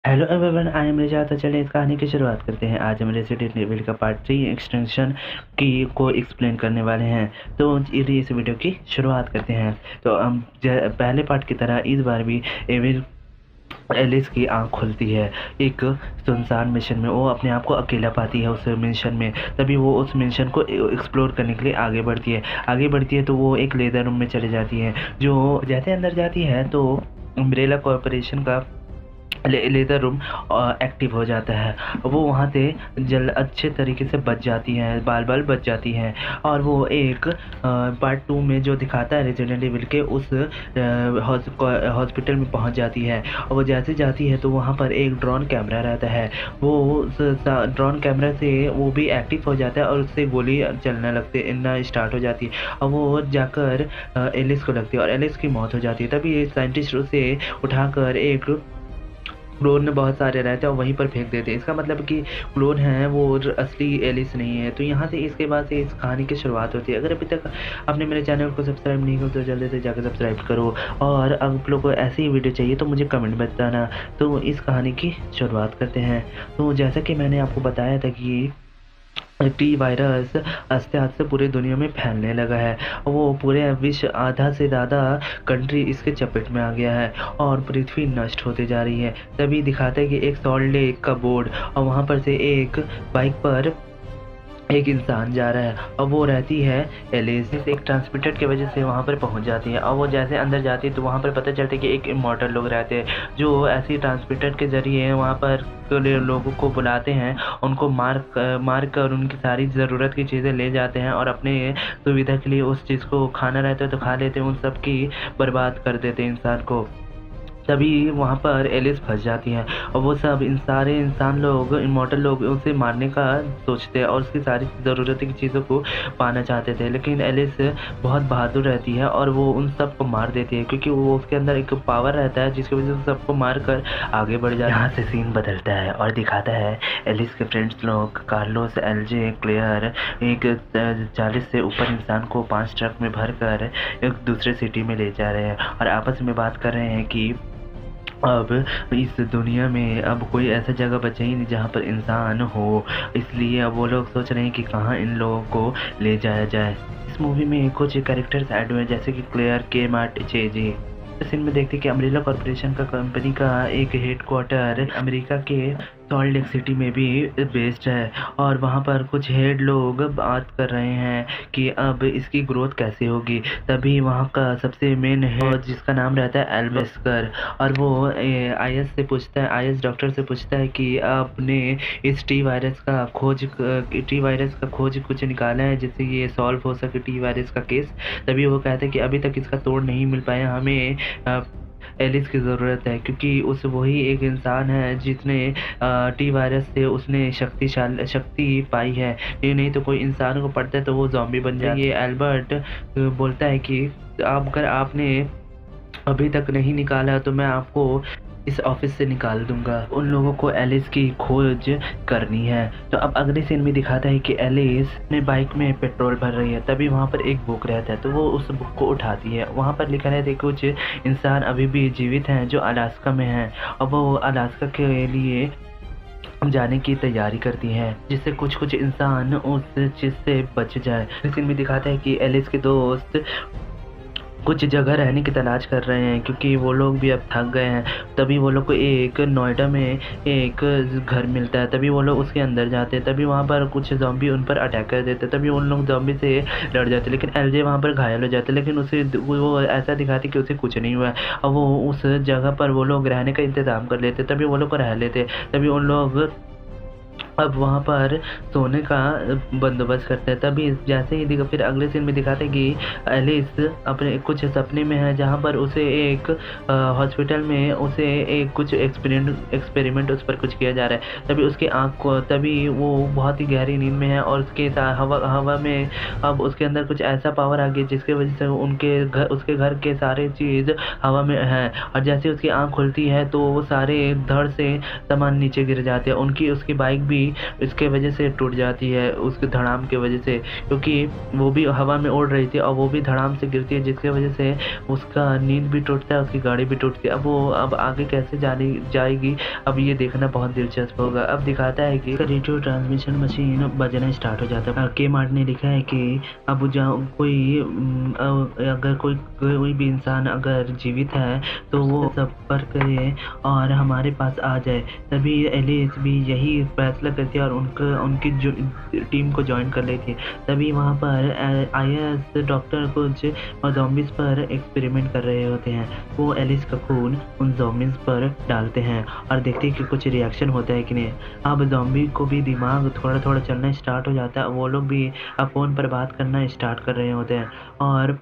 Hello everyone, I am Richa. तो चलिए इस कहानी की शुरुआत करते हैं। आज हम रेसिडेंट एविल का पार्ट 3 एक्सटेंशन की को एक्सप्लेन करने वाले हैं। तो चलिए इस वीडियो की शुरुआत करते हैं। तो हम पहले पार्ट की तरह इस बार भी एविल एलिस की आंख खुलती है एक सुनसान मिशन में। वो अपने आप को अकेला पाती है उस मिशन में। तभी वो उस मिशन को एक्सप्लोर करने के लिए आगे बढ़ती है तो वो एक लेदर रूम में चले जाती है। जो जैसे अंदर जाती है तो अम्ब्रेला कॉरपोरेशन का लेज़र रूम एक्टिव हो जाता है। वो वहाँ से अच्छे तरीके से बच जाती हैं, बाल बच जाती हैं। और वो एक पार्ट 2 में जो दिखाता है रेजिडेंट एविल के उस हॉस्पिटल में पहुँच जाती है। और वो जैसे जाती है तो वहाँ पर एक ड्रोन कैमरा रहता है। वो ड्रोन कैमरा से वो भी एक्टिव हो जाता है और उससे गोली चलना स्टार्ट हो जाती है। और वो जाकर एलिस को लगती है और एलिस की मौत हो जाती है। तभी साइंटिस्ट उसे उठाकर एक क्लोन बहुत सारे रहते हैं और वहीं पर फेंक देते हैं। इसका मतलब कि क्लोन है वो असली एलिस नहीं है। तो यहाँ से इसके बाद से इस कहानी की शुरुआत होती है। अगर अभी तक आपने मेरे चैनल को सब्सक्राइब नहीं किया तो जल्दी से जाकर सब्सक्राइब करो। और अब आप लोग को ऐसी ही वीडियो चाहिए तो मुझे कमेंट में बताना। तो इस कहानी की शुरुआत करते हैं। तो जैसा कि मैंने आपको बताया था कि टी वायरस आस्ते आस्ते पूरी दुनिया में फैलने लगा है। वो पूरे विश्व आधा से ज़्यादा कंट्री इसके चपेट में आ गया है और पृथ्वी नष्ट होते जा रही है। तभी दिखाता है कि एक सॉल्ट लेक का बोर्ड और वहाँ पर से एक बाइक पर एक इंसान जा रहा है और वो रहती है एलिस। एक ट्रांसमिटर की वजह से वहाँ पर पहुँच जाती है और वो जैसे अंदर जाती है तो वहाँ पर पता चलता है कि एक इमॉर्टल लोग रहते हैं जो ऐसी ट्रांसमिटर के ज़रिए वहाँ पर लोगों को बुलाते हैं, उनको मार कर उनकी सारी ज़रूरत की चीज़ें ले जाते हैं और अपने सुविधा के लिए उस चीज़ को खाना रहता है तो खा लेते हैं, उन सब की बर्बाद कर देते हैं इंसान को। तभी वहाँ पर एलिस फंस जाती है और वो सब सारे इंसान लोग इमॉर्टल लोग उसे मारने का सोचते हैं और उसकी सारी ज़रूरत की चीज़ों को पाना चाहते थे। लेकिन एलिस बहुत बहादुर रहती है और वो उन सब को मार देती है क्योंकि वो उसके अंदर एक पावर रहता है जिसकी वजह से सबको मार कर आगे बढ़ जाता है। यहाँ से सीन बदलता है और दिखाता है एलिस के फ्रेंड्स लोग कार्लोस, एलजे, क्लेयर एक 40 से ऊपर इंसान को 5 ट्रक में भर कर एक दूसरे सिटी में ले जा रहे हैं और आपस में बात कर रहे हैं कि अब इस दुनिया में अब कोई ऐसा जगह बचा ही नहीं जहाँ पर इंसान हो। इसलिए अब वो लोग सोच रहे हैं कि कहाँ इन लोगों को ले जाया जाए। इस मूवी में कुछ कैरेक्टर्स ऐड हुए जैसे कि क्लेयर, के मार्ट, चेजी। इस सीन में देखते हैं कि अम्ब्रेला कॉर्पोरेशन का कंपनी का एक हेडक्वार्टर अमेरिका के सॉल्ट लेक सिटी में भी बेस्ड है और वहाँ पर कुछ हेड लोग बात कर रहे हैं कि अब इसकी ग्रोथ कैसे होगी। तभी वहाँ का सबसे मेन हेड जिसका नाम रहता है एल्वेस्कर और वो आईएस डॉक्टर से पूछता है कि आपने इस टी वायरस का खोज कुछ निकाला है जिससे ये सॉल्व हो सके टी वायरस का केस। तभी वो कहते हैं कि अभी तक इसका तोड़ नहीं मिल पाया, हमें एलिस की ज़रूरत है क्योंकि उस वही एक इंसान है जिसने टी वायरस से उसने शक्ति पाई है। ये नहीं तो कोई इंसान को पड़ता है तो वो ज़ॉम्बी बन जाए। ये एल्बर्ट बोलता है कि अगर आपने अभी तक नहीं निकाला तो मैं आपको इस ऑफिस से निकाल दूंगा। उन लोगों को एलिस की खोज करनी है। तो अब अगले सीन में दिखाता है कि एलिस अपने बाइक में पेट्रोल भर रही है। तभी वहाँ पर एक बुक रहता है तो वो उस बुक को उठाती है। वहाँ पर लिखा रहता है कुछ इंसान अभी भी जीवित हैं जो अलास्का में हैं और वो अलास्का के लिए जाने की तैयारी करती है जिससे कुछ इंसान उस चीज़ से बच जाए। इस सीन में दिखाता है कि एलिस के दोस्त कुछ जगह रहने की तलाश कर रहे हैं क्योंकि वो लोग भी अब थक गए हैं। तभी वो लोग को एक नोएडा में एक घर मिलता है। तभी वो लोग उसके अंदर जाते हैं। तभी वहाँ पर कुछ ज़ॉम्बी उन पर अटैक कर देते हैं। तभी उन लोग ज़ॉम्बी से लड़ जाते हैं लेकिन एलजे वहाँ पर घायल हो जाते हैं। लेकिन उसे वो ऐसा दिखाते कि उसे कुछ नहीं हुआ और वो उस जगह पर वो लोग रहने का इंतज़ाम कर लेते। तभी वो लोग को रह लेते। तभी उन लोग अब वहाँ पर सोने का बंदोबस्त करते हैं। तभी जैसे ही फिर अगले सीन में दिखाते हैं कि एलिस अपने कुछ सपने में है जहाँ पर उसे एक हॉस्पिटल में उसे एक कुछ एक्सपेरिमेंट उस पर कुछ किया जा रहा है। तभी उसकी आँख को तभी वो बहुत ही गहरी नींद में है और उसके हवा में अब उसके अंदर कुछ ऐसा पावर आ गया जिसकी वजह से उसके घर के सारे चीज़ हवा में है। और जैसे उसकी आँख खुलती है तो वो सारे धड़ से सामान नीचे गिर जाते हैं। उसकी बाइक भी इसके वजह से टूट जाती है, उसके धड़ाम की वजह से, क्योंकि वो भी हवा में उड़ रही थी और वो भी धड़ाम से गिरती है, जिसकी वजह से उसका नींद भी टूटता है, उसकी गाड़ी भी टूटती है। अब आगे कैसे जाएगी, अब ये देखना बहुत दिलचस्प होगा। अब दिखाता है कि रेडियो ट्रांसमिशन मशीन बजना स्टार्ट हो जाता है। के मार्ट ने लिखा है कि अब जहाँ अगर कोई भी इंसान अगर जीवित है तो वो संपर्क करे और हमारे पास आ जाए। तभी एलिस भी यही फैसला करती है और उनकी टीम को ज्वाइन कर लेती है। तभी वहाँ पर आईएएस डॉक्टर कुछ ज़ॉम्बीज़ पर एक्सपेरिमेंट कर रहे होते हैं। वो एलिस का खून उन ज़ॉम्बीज़ पर डालते हैं और देखते हैं कि कुछ रिएक्शन होता है कि नहीं। अब ज़ॉम्बी को भी दिमाग थोड़ा थोड़ा चलना स्टार्ट हो जाता है। वो लोग भी अब फ़ोन पर बात करना स्टार्ट कर रहे होते हैं और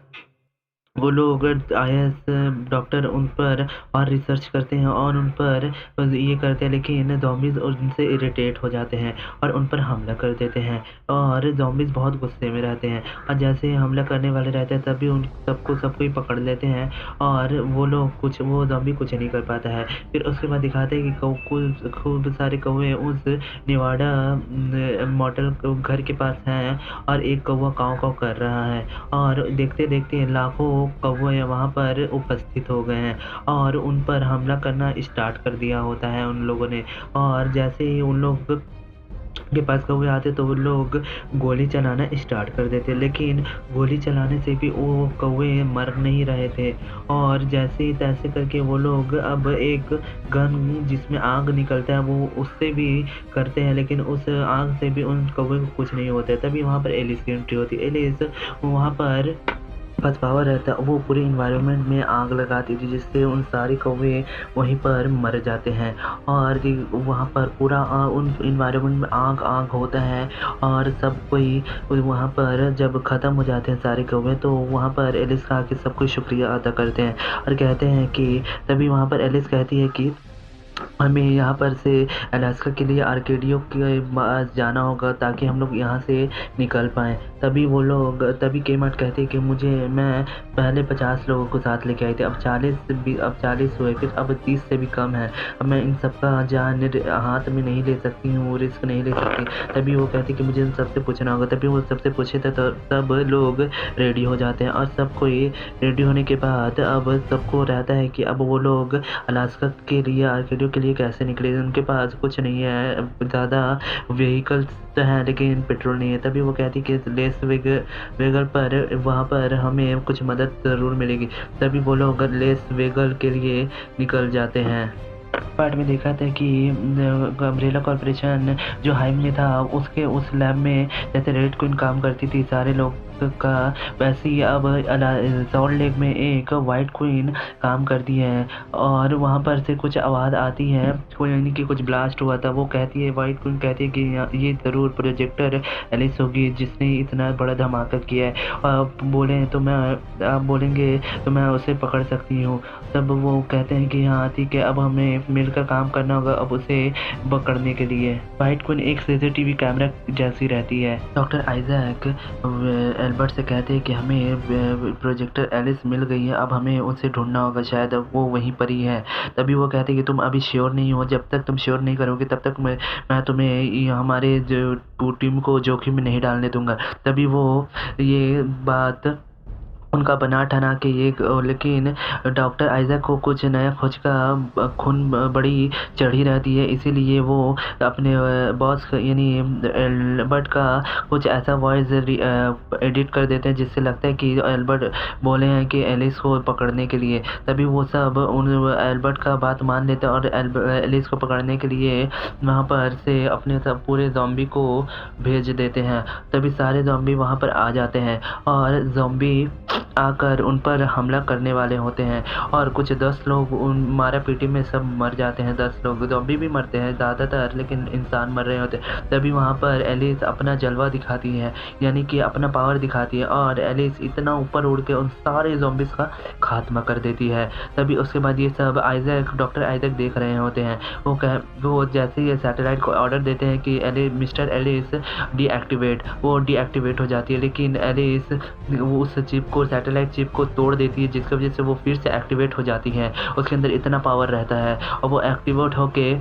वो लोग आईएएस डॉक्टर उन पर और रिसर्च करते हैं और उन पर ये करते हैं, लेकिन ज़ॉम्बीज़ उनसे इरिटेट हो जाते हैं और उन पर हमला कर देते हैं और ज़ॉम्बीज़ बहुत गुस्से में रहते हैं और जैसे हमला करने वाले रहते हैं तभी उन सबको ही पकड़ लेते हैं और वो ज़ॉम्बी कुछ नहीं कर पाता है। फिर उसके बाद दिखाते हैं कि खूब सारे कौवे उस निवाडा मॉडल घर के पास हैं और एक कौवा काँव कर रहा है और देखते देखते लाखों कौवे वहाँ पर उपस्थित हो गए हैं और उन पर हमला करना स्टार्ट कर दिया होता है उन लोगों ने। और जैसे ही उन लोग के पास कौवे आते तो वो लोग गोली चलाना स्टार्ट कर देते, लेकिन गोली चलाने से भी वो कौवे मर नहीं रहे थे और जैसे ही तैसे करके वो लोग अब एक गन जिसमें आग निकलता है वो उससे भी करते हैं, लेकिन उस आग से भी उन कौवे को कुछ नहीं होता है। तभी वहाँ पर एलिस की एंट्री होती है। एलिस वहाँ पर पावर रहता है, वो पूरे इन्वायरमेंट में आग लगाती थी जिससे उन सारे कौवे वहीं पर मर जाते हैं और वहाँ पर पूरा उन इन्वायरमेंट में आग होता है और सब कोई वहाँ पर जब ख़त्म हो जाते हैं सारे कौवे तो वहाँ पर एलिस का आके सब कोई शुक्रिया अदा करते हैं और कहते हैं कि तभी वहाँ पर एलिस कहती है कि हमें यहाँ पर से अलास्का के लिए आर्केडियो के पास जाना होगा ताकि हम लोग यहाँ से निकल पाएँ। तभी केमार्ट कहते हैं कि मैं पहले 50 लोगों को साथ लेके आई थी, अब 40 हुए, फिर अब 30 से भी कम है। अब मैं इन सबका जान हाथ में नहीं ले सकती हूँ, रिस्क नहीं ले सकती। तभी वो कहती कि मुझे इन सबसे पूछना होगा। तभी वो सबसे पूछे थे तो सब लोग रेडी हो जाते हैं और सब कोई रेडी होने के बाद अब सबको रहता है कि अब वो लोग अलास्का के लिए आर्केडियो के लिए कैसे निकले। उनके पास कुछ नहीं है, ज़्यादा व्हीकल्स तो हैं लेकिन पेट्रोल नहीं है। तभी वो कहती कि लेस वेगल पर वहाँ पर हमें कुछ मदद ज़रूर मिलेगी। तभी वो लोग लेस वेगल के लिए निकल जाते हैं। पार्ट में देखा था कि अम्ब्रेला कॉर्पोरेशन जो हाइव में था उसके उस लैब में जैसे रेड क्वीन काम करती थी सारे लोग का, वैसे ही अब सॉल्ट लेक में एक वाइट क्वीन काम करती है और वहाँ पर से कुछ आवाज़ आती है, कोई यानी कि कुछ ब्लास्ट हुआ था। वो कहती है, वाइट क्वीन कहती है कि ये ज़रूर प्रोजेक्टर एलिस होगी जिसने इतना बड़ा धमाका किया है और आप बोलेंगे तो मैं उसे पकड़ सकती हूँ। तब वो कहते हैं कि हाँ ठीक है, अब हमें मिलकर काम करना होगा अब उसे पकड़ने के लिए। वाइट क्वीन एक सीसीटीवी कैमरा जैसी रहती है। डॉक्टर आइजैक एल्बर्ट से कहते हैं कि हमें प्रोजेक्टर एलिस मिल गई है, अब हमें उसे ढूंढना होगा, शायद वो वहीं पर ही है। तभी वो कहते हैं कि तुम अभी श्योर नहीं हो, जब तक तुम श्योर नहीं करोगे तब तक मैं तुम्हें हमारे जो टीम को जोखिम में नहीं डालने दूंगा। तभी वो ये बात उनका बना ठना के लेकिन डॉक्टर आइजैक को कुछ नया खोज का खून बड़ी चढ़ी रहती है, इसीलिए वो अपने बॉस यानी एल्बर्ट का कुछ ऐसा वॉइस एडिट कर देते हैं जिससे लगता है कि एल्बर्ट बोले हैं कि एलिस को पकड़ने के लिए। तभी वो सब एल्बर्ट का बात मान लेते हैं और एलिस को पकड़ने के लिए वहाँ पर से अपने सब पूरे ज़ॉम्बी को भेज देते हैं। तभी सारे ज़ॉम्बी वहाँ पर आ जाते हैं और ज़ॉम्बी आकर उन पर हमला करने वाले होते हैं और कुछ 10 लोग उन मारा पीटी में सब मर जाते हैं। 10 लोग ज़ॉम्बी भी मरते हैं ज़्यादातर, लेकिन इंसान मर रहे होते हैं। तभी वहाँ पर एलिस अपना जलवा दिखाती है, यानी कि अपना पावर दिखाती है और एलिस इतना ऊपर उड़ के उन सारे ज़ॉम्बीज़ का खात्मा कर देती है। तभी उसके बाद ये सब डॉक्टर आइजैक देख रहे होते हैं। वो जैसे ही सैटेलाइट को ऑर्डर देते हैं कि मिस्टर एलिस डीएक्टिवेट, वो डीएक्टिवेट हो जाती है, लेकिन एलिस वो उस चिप को सैटेलाइट चिप को तोड़ देती है जिसकी वजह से वो फिर से एक्टिवेट हो जाती है। उसके अंदर इतना पावर रहता है और वो एक्टिवेट होके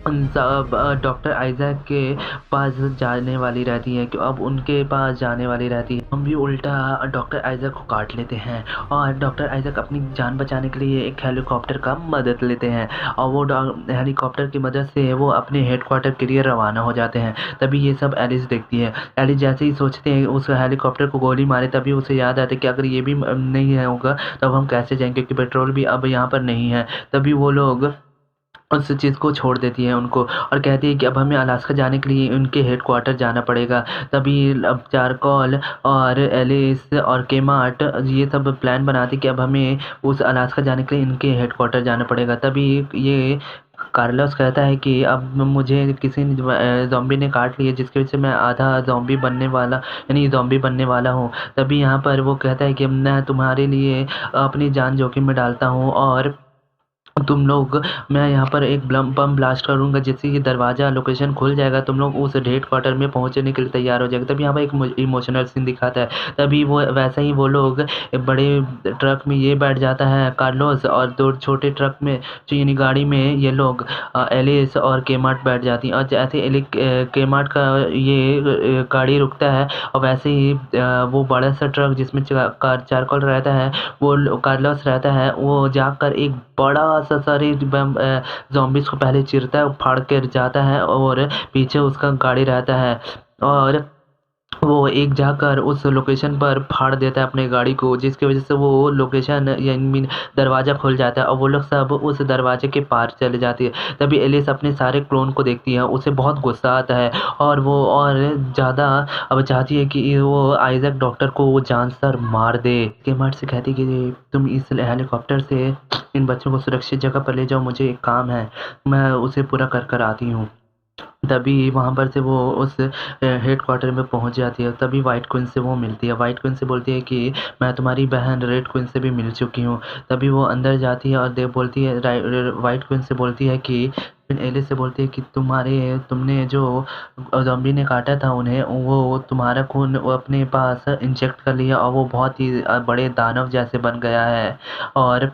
डॉक्टर आइजैक के पास जाने वाली रहती है कि अब उनके पास जाने वाली रहती है। हम भी उल्टा डॉक्टर आइजैक को काट लेते हैं और डॉक्टर आइजैक अपनी जान बचाने के लिए एक हेलीकॉप्टर का मदद लेते हैं और वो हेलीकॉप्टर की मदद से वो अपने हेडक्वार्टर के लिए रवाना हो जाते हैं। तभी ये सब एलिस देखती है। एलिस जैसे ही सोचते हैं उस हेलीकॉप्टर को गोली मारे, तभी उसे याद आता है कि अगर ये भी नहीं है होगा तब हम कैसे जाएंगे, क्योंकि पेट्रोल भी अब यहाँ पर नहीं है। तभी वो लोग उस चीज़ को छोड़ देती है उनको और कहती है कि अब हमें अलास्का जाने के लिए उनके हेडक्वार्टर जाना पड़ेगा। तभी अब चारकोल और एलिस और केमार्ट ये सब प्लान बनाती कि अब हमें उस अलास्का जाने के लिए इनके हेडक्वार्टर जाना पड़ेगा। तभी ये कार्लोस कहता है कि अब मुझे किसी ज़ॉम्बी ने काट लिया, जिसकी वजह से मैं आधा ज़ॉम्बी बनने वाला यानी ज़ॉम्बी बनने वाला हूँ। तभी यहाँ पर वो कहता है कि मैं तुम्हारे लिए अपनी जान जोखिम में डालता हूँ और तुम लोग मैं यहाँ पर एक बम ब्लास्ट करूँगा, जिससे ये दरवाज़ा लोकेशन खुल जाएगा, तुम लोग उस हेडक्वार्टर में पहुँचने के लिए तैयार हो जाएगा। तभी यहाँ पर एक इमोशनल सीन दिखाता है। तभी वो वैसे ही वो लोग एक बड़े ट्रक में ये बैठ जाता है कार्लोस और दो छोटे ट्रक में यानी गाड़ी में ये लोग एलिस और केमार्ट बैठ जाती हैं। और जैसे केमार्ट का ये गाड़ी रुकता है और वैसे ही वो बड़ा सा ट्रक जिसमें चारकोल रहता है, वो कार्लोस रहता है, वो जाकर एक बड़ा सा सारे ज़ॉम्बीज़ को पहले चीरता है, फाड़ कर जाता है और पीछे उसका गाड़ी रहता है और वो एक जाकर उस लोकेशन पर फाड़ देता है अपने गाड़ी को, जिसकी वजह से वो लोकेशन यानी दरवाज़ा खुल जाता है और वो लोग सब उस दरवाजे के पार चले जाती है। तभी एलिस अपने सारे क्लोन को देखती है, उसे बहुत गुस्सा आता है और वो और ज़्यादा अब चाहती है कि वो आइजैक डॉक्टर को वो जान से मार दे। केमार्ट से कहती है कि तुम इस हेलीकॉप्टर से इन बच्चों को सुरक्षित जगह पर ले जाओ, मुझे एक काम है, मैं उसे पूरा कर कर आती हूँ। तभी वहाँ पर से वो उस हेडक्वार्टर में पहुँच जाती है। तभी वाइट क्वीन से वो मिलती है। वाइट क्वीन से बोलती है कि मैं तुम्हारी बहन रेड क्वीन से भी मिल चुकी हूँ। तभी वो अंदर जाती है और बोलती है वाइट क्वीन से बोलती है कि एलिस से बोलती है कि तुमने जो ज़ॉम्बी ने काटा था उन्हें, वो तुम्हारा खून वो अपने पास इंजेक्ट कर लिया और वो बहुत ही बड़े दानव जैसे बन गया है और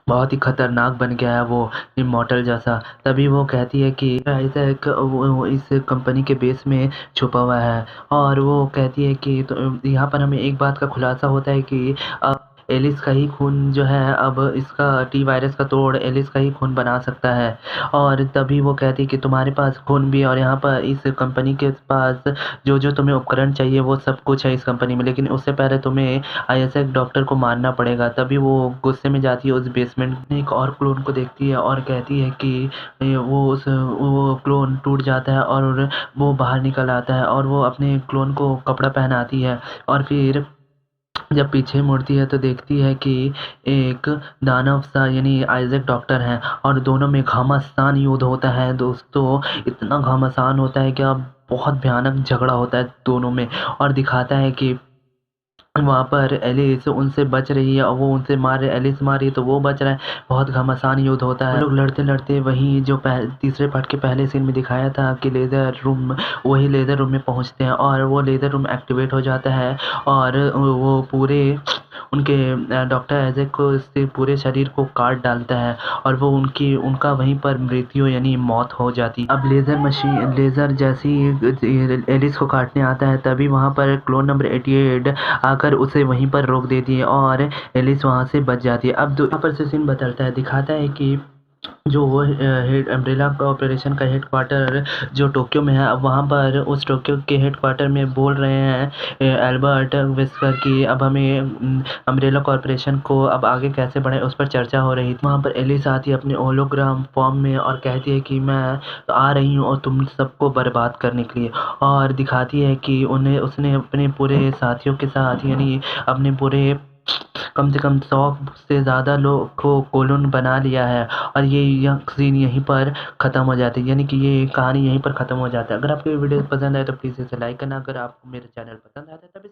बहुत ही खतरनाक बन गया है वो इमॉर्टल जैसा। तभी वो कहती है कि आइजैक वो इस कंपनी के बेस में छुपा हुआ है और वो कहती है कि तो यहाँ पर हमें एक बात का खुलासा होता है कि एलिस का ही खून जो है अब इसका टी वायरस का तोड़ एलिस का ही खून बना सकता है। और तभी वो कहती है कि तुम्हारे पास खून भी और यहाँ पर इस कंपनी के पास जो जो तुम्हें उपकरण चाहिए वो सब कुछ है इस कंपनी में, लेकिन उससे पहले तुम्हें आइजैक डॉक्टर को मारना पड़ेगा। तभी वो गुस्से में जाती है उस बेसमेंट में, एक और क्लोन को देखती है और कहती है कि वो क्लोन टूट जाता है और वो बाहर निकल आता है और वो अपने क्लोन को कपड़ा पहनाती है और फिर जब पीछे मुड़ती है तो देखती है कि एक दानव सा यानी आइजैक डॉक्टर हैं और दोनों में घमासान युद्ध होता है दोस्तों। इतना घमासान होता है कि अब बहुत भयानक झगड़ा होता है दोनों में और दिखाता है कि वहाँ पर एलिस उनसे बच रही है और वो उनसे एलिस मार रही है तो वो बच रहा है। बहुत घमासान युद्ध होता है। वो लोग लड़ते लड़ते वहीं जो तीसरे पार्ट के पहले सीन में दिखाया था कि लेज़र रूम, वही लेज़र रूम में पहुँचते हैं और वो लेज़र रूम एक्टिवेट हो जाता है और वो पूरे उनके डॉक्टर आइजैक को इससे पूरे शरीर को काट डालता है और वो उनका वहीं पर मृत्यु यानी मौत हो जाती। अब लेज़र जैसे ही एलिस को काटने आता है तभी वहाँ पर क्लोन नंबर 88 आकर उसे वहीं पर रोक देती है और एलिस वहाँ से बच जाती है। अब यहाँ पर से सीन बदलता है, दिखाता है कि जो वो हेड अम्ब्रेला ऑपरेशन का हेडक्वार्टर जो टोक्यो में है, अब वहाँ पर उस टोक्यो के हेडक्वार्टर में बोल रहे हैं एल्बर्ट वेस्कर की अब हमें अम्ब्रेला कॉरपोरेशन को अब आगे कैसे बढ़े उस पर चर्चा हो रही थी। वहाँ पर एलिस आती है अपने होलोग्राम फॉर्म में और कहती है कि मैं आ रही हूँ और तुम सबको बर्बाद करने के लिए, और दिखाती है कि उसने अपने पूरे साथियों के साथ यानी अपने पूरे कम से कम 100 से ज़्यादा लोग को कोलोन बना लिया है और यह सीन यहीं पर ख़त्म हो जाती है, यानी कि ये कहानी यहीं पर ख़त्म हो जाता है। अगर आपको ये वीडियो पसंद आए तो प्लीज़ इसे लाइक करना। अगर आपको मेरे चैनल पसंद आता है तभी